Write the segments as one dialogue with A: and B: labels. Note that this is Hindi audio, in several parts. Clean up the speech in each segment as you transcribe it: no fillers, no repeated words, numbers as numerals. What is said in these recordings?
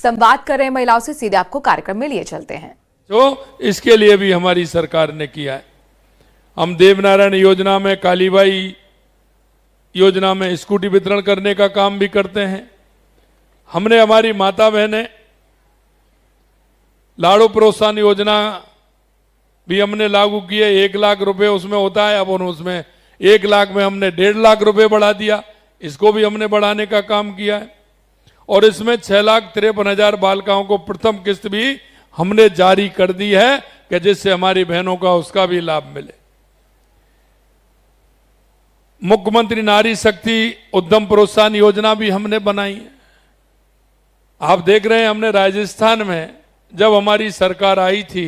A: संवाद कर रहे महिलाओं से, सीधे आपको कार्यक्रम में लिए चलते हैं।
B: तो इसके लिए भी हमारी सरकार ने किया है। हम देवनारायण योजना में, कालीबाई योजना में स्कूटी वितरण करने का काम भी करते हैं। हमने हमारी माता बहनें लाड़ू प्रोत्साहन योजना भी हमने लागू किए। 1 लाख रुपए उसमें होता है, अब उसमें 1 लाख में हमने 1.5 लाख रुपए बढ़ा दिया। इसको भी हमने बढ़ाने का काम किया है। और इसमें 6,53,000 बालिकाओं को प्रथम किस्त भी हमने जारी कर दी है कि जिससे हमारी बहनों का उसका भी लाभ मिले। मुख्यमंत्री नारी शक्ति उद्यम प्रोत्साहन योजना भी हमने बनाई है। आप देख रहे हैं, हमने राजस्थान में जब हमारी सरकार आई थी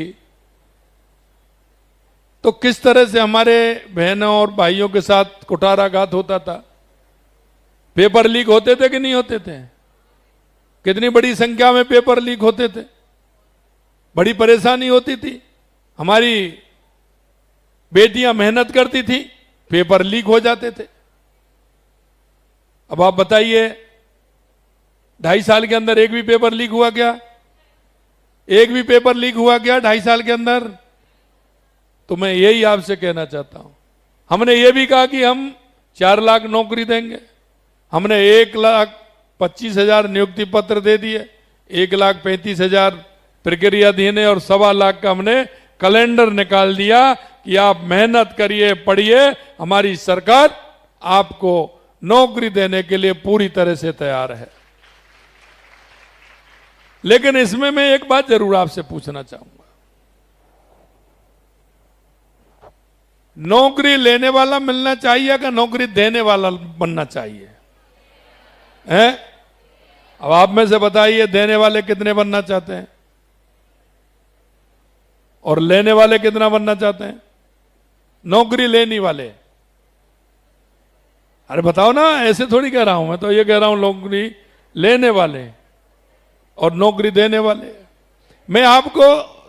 B: तो किस तरह से हमारे बहनों और भाइयों के साथ कुठाराघात होता था। पेपर लीक होते थे कि नहीं होते थे? कितनी बड़ी संख्या में पेपर लीक होते थे, बड़ी परेशानी होती थी। हमारी बेटियां मेहनत करती थी, पेपर लीक हो जाते थे। अब आप बताइए, 2.5 साल के अंदर एक भी पेपर लीक हुआ क्या? एक भी पेपर लीक हुआ क्या 2.5 साल के अंदर? तो मैं यही आपसे कहना चाहता हूं। हमने ये भी कहा कि हम 4 लाख नौकरी देंगे। हमने 1,25,000 नियुक्ति पत्र दे दिए, 1,35,000 प्रक्रिया देने और 1.25 लाख का हमने कैलेंडर निकाल दिया कि आप मेहनत करिए, पढ़िए, हमारी सरकार आपको नौकरी देने के लिए पूरी तरह से तैयार है। लेकिन इसमें मैं एक बात जरूर आपसे पूछना चाहूंगा, नौकरी लेने वाला मिलना चाहिए कि नौकरी देने वाला बनना चाहिए? हैं? अब आप में से बताइए, देने वाले कितने बनना चाहते हैं और लेने वाले कितना बनना चाहते हैं? नौकरी लेने वाले। अरे बताओ ना, ऐसे थोड़ी कह रहा हूं मैं, तो ये कह रहा हूं नौकरी लेने वाले और नौकरी देने वाले। मैं आपको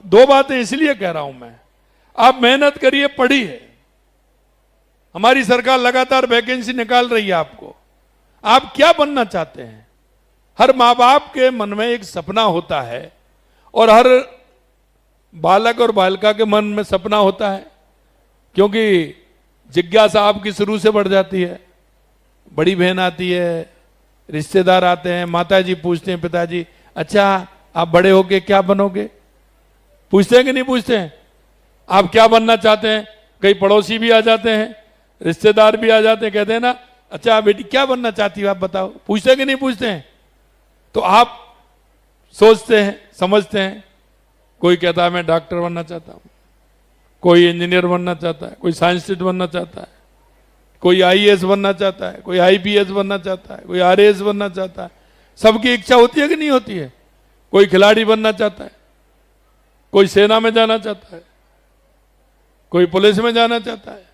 B: 2 बातें इसलिए कह रहा हूं मैं, आप मेहनत करिए, पढ़िए। हमारी सरकार लगातार वैकेंसी निकाल रही है आपको। आप क्या बनना चाहते हैं? हर मां बाप के मन में एक सपना होता है और हर बालक और बालिका के मन में सपना होता है, क्योंकि जिज्ञासा आपकी शुरू से बढ़ जाती है। बड़ी बहन आती है, रिश्तेदार आते हैं, माताजी पूछते हैं पिताजी, अच्छा आप बड़े होके क्या बनोगे? पूछते हैं कि नहीं पूछते हैं? आप क्या बनना चाहते हैं? कई पड़ोसी भी आ जाते हैं, रिश्तेदार भी आ जाते हैं, कहते हैं ना, अच्छा बेटी क्या बनना चाहती हो आप बताओ। पूछते हैं कि नहीं पूछते हैं? तो आप सोचते हैं, समझते हैं। कोई कहता है मैं डॉक्टर बनना चाहता हूं, कोई इंजीनियर बनना चाहता है, कोई साइंटिस्ट बनना चाहता है, कोई आईएएस बनना चाहता है, कोई आईपीएस बनना चाहता है, कोई आरएएस बनना चाहता है। सबकी इच्छा होती है कि नहीं होती है? कोई खिलाड़ी बनना चाहता है, कोई सेना में जाना चाहता है, कोई पुलिस में जाना चाहता है।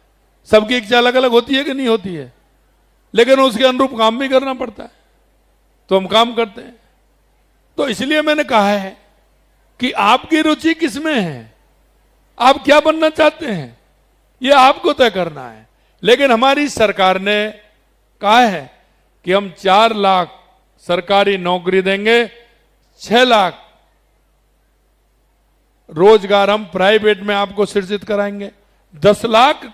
B: सबकी इच्छा अलग अलग होती है कि नहीं होती है? लेकिन उसके अनुरूप काम भी करना पड़ता है, तो हम काम करते हैं। तो इसलिए मैंने कहा है कि आपकी रुचि किसमें है, आप क्या बनना चाहते हैं, यह आपको तय करना है। लेकिन हमारी सरकार ने कहा है कि हम 4 लाख सरकारी नौकरी देंगे, 6 लाख रोजगार हम प्राइवेट में आपको सृजित कराएंगे, 10 लाख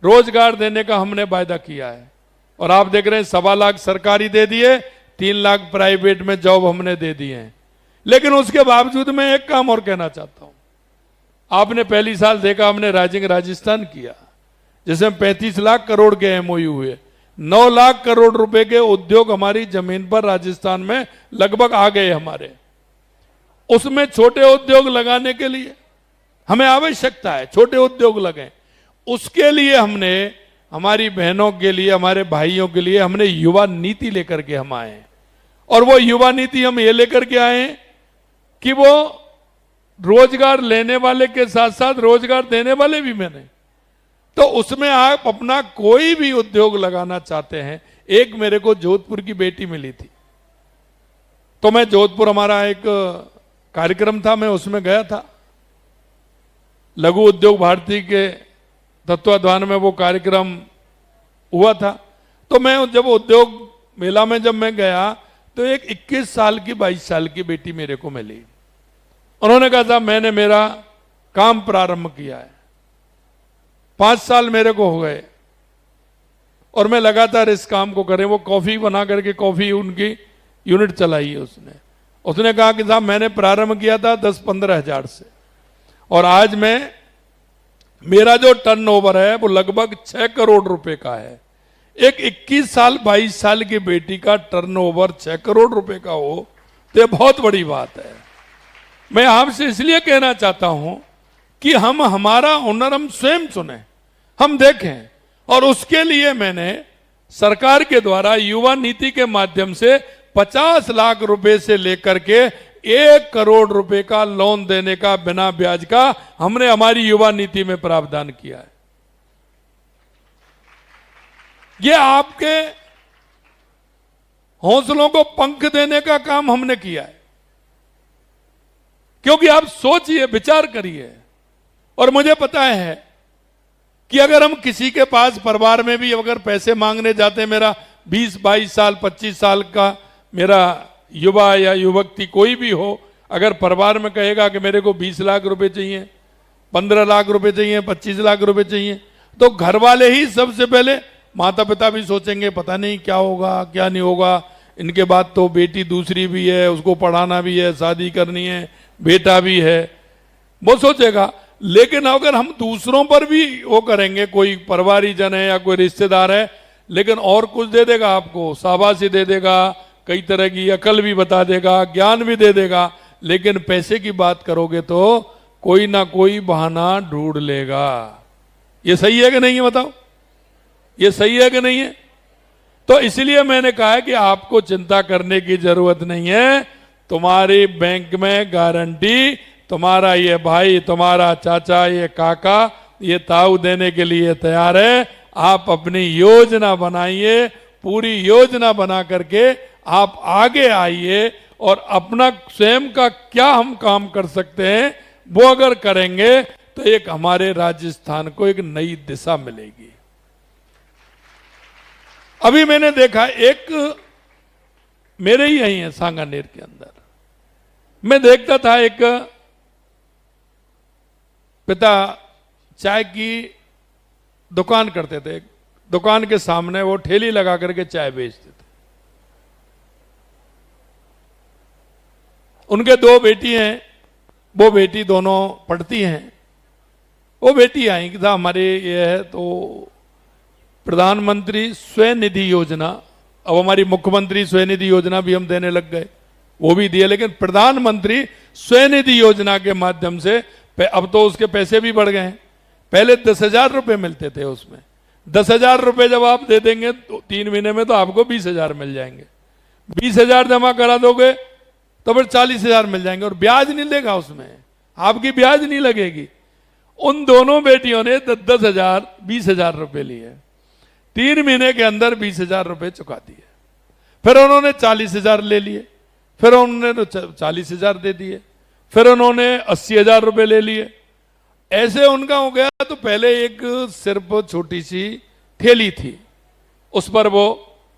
B: रोजगार देने का हमने वायदा किया है। और आप देख रहे हैं 1.25 लाख सरकारी दे दिए, 3 लाख प्राइवेट में जॉब हमने दे दिए हैं। लेकिन उसके बावजूद मैं एक काम और कहना चाहता हूं। आपने पहली साल देखा हमने राजस्थान किया, जिसमें 35 लाख करोड़ के एमओयू हुए, 9 लाख करोड़ रुपए के उद्योग हमारी जमीन पर राजस्थान में लगभग आ गए हमारे। उसमें छोटे उद्योग लगाने के लिए हमें आवश्यकता है, छोटे उद्योग लगे। उसके लिए हमने हमारी बहनों के लिए, हमारे भाइयों के लिए हमने युवा नीति लेकर के हम आए। और वो युवा नीति हम ये लेकर के आए कि वो रोजगार लेने वाले के साथ साथ रोजगार देने वाले भी बने। तो उसमें आप अपना कोई भी उद्योग लगाना चाहते हैं। एक मेरे को जोधपुर की बेटी मिली थी, तो मैं जोधपुर, हमारा एक कार्यक्रम था, मैं उसमें गया था। लघु उद्योग भारती के तत्वाधान में वो कार्यक्रम हुआ था। तो मैं जब उद्योग मेला में जब मैं गया तो एक 21 साल की 22 साल की बेटी मेरे को मिली। उन्होंने कहा था मैंने मेरा काम प्रारंभ किया है, 5 साल मेरे को हो गए और मैं लगातार इस काम को करें। वो कॉफी बना करके कॉफी उनकी यूनिट चलाई है उसने कहा कि साहब मैंने प्रारंभ किया था 10-15 हजार से और आज मेरा जो टर्नओवर है वो लगभग 6 करोड़ रुपए का है। एक 21 साल 22 साल की बेटी का टर्नओवर 6 करोड़ रुपए का हो तो ये बहुत बड़ी बात है। मैं आपसे इसलिए कहना चाहता हूं कि हम हमारा हुनर हम स्वयं चुने, हम देखें, और उसके लिए मैंने सरकार के द्वारा युवा नीति के माध्यम से 50 लाख रुपए से लेकर के 1 करोड़ रुपए का लोन देने का बिना ब्याज का हमने हमारी युवा नीति में प्रावधान किया है। ये आपके हौसलों को पंख देने का काम हमने किया है, क्योंकि आप सोचिए, विचार करिए। और मुझे पता है कि अगर हम किसी के पास परिवार में भी अगर पैसे मांगने जाते हैं, मेरा 20-22 साल 25 साल का मेरा युवा या युवती कोई भी हो, अगर परिवार में कहेगा कि मेरे को 20 लाख रुपए चाहिए, 15 लाख रुपए चाहिए, 25 लाख रुपए चाहिए, तो घर वाले ही सबसे पहले, माता पिता भी सोचेंगे पता नहीं क्या होगा क्या नहीं होगा, इनके बाद तो बेटी दूसरी भी है, उसको पढ़ाना भी है, शादी करनी है, बेटा भी है, वो सोचेगा। लेकिन अगर हम दूसरों पर भी वो करेंगे, कोई परिवारीजन है या कोई रिश्तेदार है, लेकिन और कुछ दे देगा आपको, शाबाशी दे देगा, कई तरह की अकल भी बता देगा, ज्ञान भी दे देगा, लेकिन पैसे की बात करोगे तो कोई ना कोई बहाना ढूंढ लेगा। ये सही है कि नहीं है, बताओ, ये सही है कि नहीं है? तो इसलिए मैंने कहा है कि आपको चिंता करने की जरूरत नहीं है। तुम्हारी बैंक में गारंटी तुम्हारा ये भाई, तुम्हारा चाचा, ये काका, ये ताऊ देने के लिए तैयार है। आप अपनी योजना बनाइए, पूरी योजना बना करके आप आगे आइए और अपना स्वयं का क्या हम काम कर सकते हैं वो अगर करेंगे तो एक हमारे राजस्थान को एक नई दिशा मिलेगी। अभी मैंने देखा, एक मेरे ही यही है सांगानेर के अंदर, मैं देखता था एक पिता चाय की दुकान करते थे, दुकान के सामने वो ठेली लगा करके चाय बेचते थे। उनके 2 बेटी हैं, वो बेटी दोनों पढ़ती हैं। वो बेटी आई कि था हमारे ये है तो प्रधानमंत्री स्वनिधि योजना, अब हमारी मुख्यमंत्री स्वनिधि योजना भी हम देने लग गए, वो भी दिए, लेकिन प्रधानमंत्री स्वनिधि योजना के माध्यम से अब तो उसके पैसे भी बढ़ गए हैं। पहले 10,000 रुपए मिलते थे, उसमें 10,000 रुपए जब आप दे देंगे तो 3 महीने में तो आपको 20,000 मिल जाएंगे। 20,000 जमा करा दोगे तो फिर 40,000 मिल जाएंगे और ब्याज नहीं लेगा, उसमें आपकी ब्याज नहीं लगेगी। उन दोनों बेटियों ने 10,000 20,000 रुपए लिए, 3 महीने के अंदर 20,000 रुपए चुका दिए। फिर उन्होंने 40,000 ले लिए, फिर उन्होंने 40,000 दे दिए, फिर उन्होंने 80,000 रुपए ले लिए। ऐसे उनका हो गया। तो पहले एक सिर्फ छोटी सी ठेली थी, उस पर वो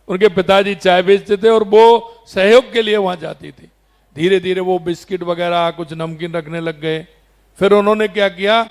B: उनके पिताजी चाय बेचते थे और वो सहयोग के लिए वहां जाती थी। धीरे धीरे वो बिस्किट वगैरह कुछ नमकीन रखने लग गए। फिर उन्होंने क्या किया,